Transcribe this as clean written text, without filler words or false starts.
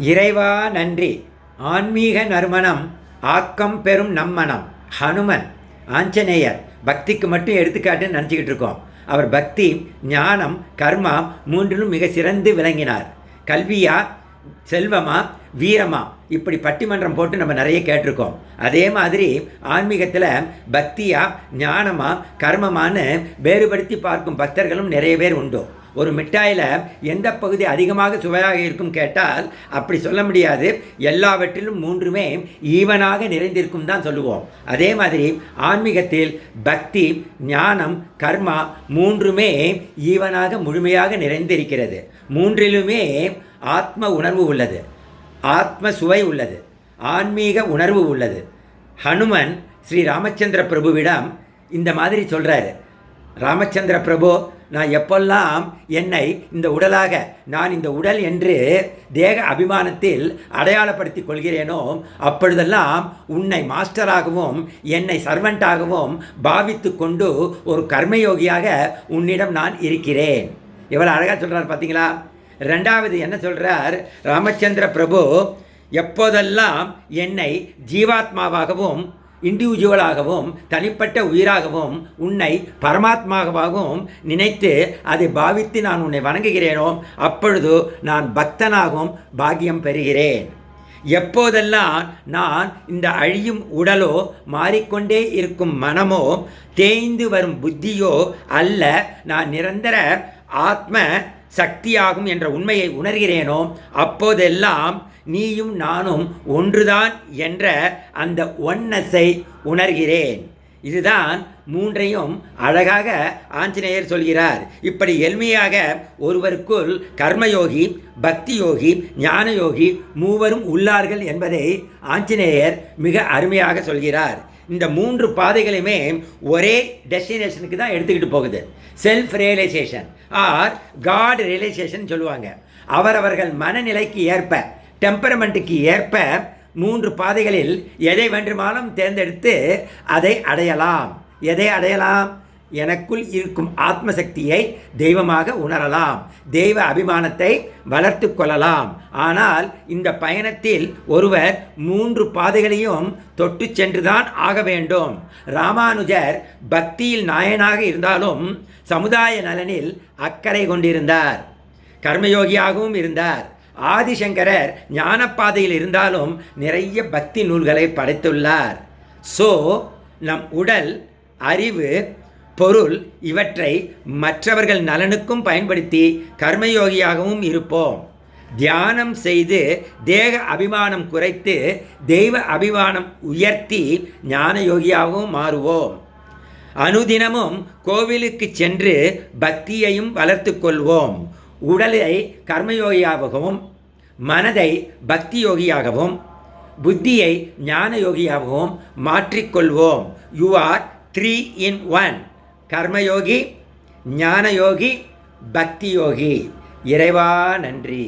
இறைவா நன்றி. ஆன்மீக நறுமணம் ஆக்கம் பெறும் நம்மனம். ஹனுமன் ஆஞ்சநேயர் பக்திக்கு மட்டும் எடுத்துக்காட்டுன்னு நினச்சிக்கிட்டு இருக்கோம். அவர் பக்தி, ஞானம், கர்மா மூன்றிலும் மிக சிறந்து விளங்கினார். கல்வியா, செல்வமா, வீரமா, இப்படி பட்டிமன்றம் போட்டு நம்ம நிறைய கேட்டிருக்கோம். அதே மாதிரி ஆன்மீகத்தில் பக்தியா, ஞானமா, கர்மமானு வேறுபடுத்தி பார்க்கும் பக்தர்களும் நிறைய பேர் உண்டு. ஒரு மிட்டாயில் எந்த பகுதி அதிகமாக சுவையாக இருக்கும் கேட்டால் அப்படி சொல்ல முடியாது. எல்லாவற்றிலும் மூன்றுமே ஈவனாக நிறைந்திருக்கும் தான் சொல்லுவோம். அதே மாதிரி ஆன்மீகத்தில் பக்தி, ஞானம், கர்மா மூன்றுமே ஈவனாக முழுமையாக நிறைந்திருக்கிறது. மூன்றிலுமே ஆத்ம உணர்வு உள்ளது, ஆத்ம சுவை உள்ளது, ஆன்மீக உணர்வு உள்ளது. ஹனுமன் ஸ்ரீ ராமச்சந்திர பிரபுவிடம் இந்த மாதிரி சொல்கிறாரு. ராமச்சந்திர பிரபு, நான் எப்பெல்லாம் என்னை இந்த உடலாக, நான் இந்த உடல் என்று தேக அபிமானத்தில் அடையாளப்படுத்தி கொள்கிறேனோ அப்பொழுதெல்லாம் உன்னை மாஸ்டராகவும் என்னை சர்வெண்ட்டாகவும் பாவித்து கொண்டு ஒரு கர்மயோகியாக உன்னிடம் நான் இருக்கிறேன். எவ்வளோ அழகாக சொல்கிறார் பார்த்தீங்களா? ரெண்டாவது என்ன சொல்கிறார் ராமச்சந்திர பிரபு? எப்போதெல்லாம் என்னை ஜீவாத்மாவாகவும், இண்டிவிஜுவலாகவும், தனிப்பட்ட உயிராகவும், உன்னை பரமாத்மாவாகவும் நினைத்து அதை பாவித்து நான் உன்னை வணங்குகிறேனோ அப்பொழுது நான் பக்தனாகவும் பாக்கியம் பெறுகிறேன். எப்போதெல்லாம் நான் இந்த அழியும் உடலோ, மாறிக்கொண்டே இருக்கும் மனமோ, தேய்ந்து வரும் புத்தியோ அல்ல, நான் நிரந்தர ஆத்ம சக்தியாகும் என்ற உண்மையை உணர்கிறேனோ அப்போதெல்லாம் நீயும் நானும் ஒன்றுதான் என்ற அந்த ஒன்னஸை உணர்கிறேன். இதுதான் மூன்றையும் அழகாக ஆஞ்சநேயர் சொல்கிறார். இப்படி எளிமையாக ஒருவருக்குள் கர்மயோகி, பக்தி யோகி, ஞான யோகி மூவரும் உள்ளார்கள் என்பதை ஆஞ்சநேயர் மிக அருமையாக சொல்கிறார். இந்த மூன்று பாதைகளையுமே ஒரே டெஸ்டினேஷனுக்கு தான் எடுத்துக்கிட்டு போகுது. Self realisation or God realisation சொல்லுவாங்க. அவரவர்கள் மனநிலைக்கு ஏற்ப, டெம்பரமெண்ட்டுக்கு ஏற்ப மூன்று பாதைகளில் எதை வேண்டுமானாலும் தேர்ந்தெடுத்து அதை அடையலாம். எதை அடையலாம்? எனக்குள் இருக்கும் ஆத்மசக்தியை தெய்வமாக உணரலாம், தெய்வ அபிமானத்தை வளர்த்து கொள்ளலாம். ஆனால் இந்த பயணத்தில் ஒருவர் மூன்று பாதைகளையும் தொட்டு சென்றுதான் ஆக வேண்டும். ராமானுஜர் பக்தியில் நாயனாக இருந்தாலும் சமுதாய நலனில் அக்கறை கொண்டிருந்தார், கர்மயோகியாகவும் இருந்தார். ஆதிசங்கரர் ஞானப்பாதையில் இருந்தாலும் நிறைய பக்தி நூல்களை படைத்துள்ளார். ஸோ நம் உடல், அறிவு, பொருள் இவற்றை மற்றவர்கள் நலனுக்கும் பயன்படுத்தி கர்மயோகியாகவும் இருப்போம். தியானம் செய்து தேக அபிமானம் குறைத்து தெய்வ அபிமானம் உயர்த்தி ஞான யோகியாகவும் மாறுவோம். அனுதினமும் கோவிலுக்கு சென்று பக்தியையும் வளர்த்து கொள்வோம். உடலை கர்மயோகியாகவும், மனதை பக்தி யோகியாகவும், புத்தியை ஞான யோகியாகவும் மாற்றிக்கொள்வோம். You are 3 in 1. கர்மயோகி, ஞானயோகி, பக்தி யோகி. இறைவா நன்றி.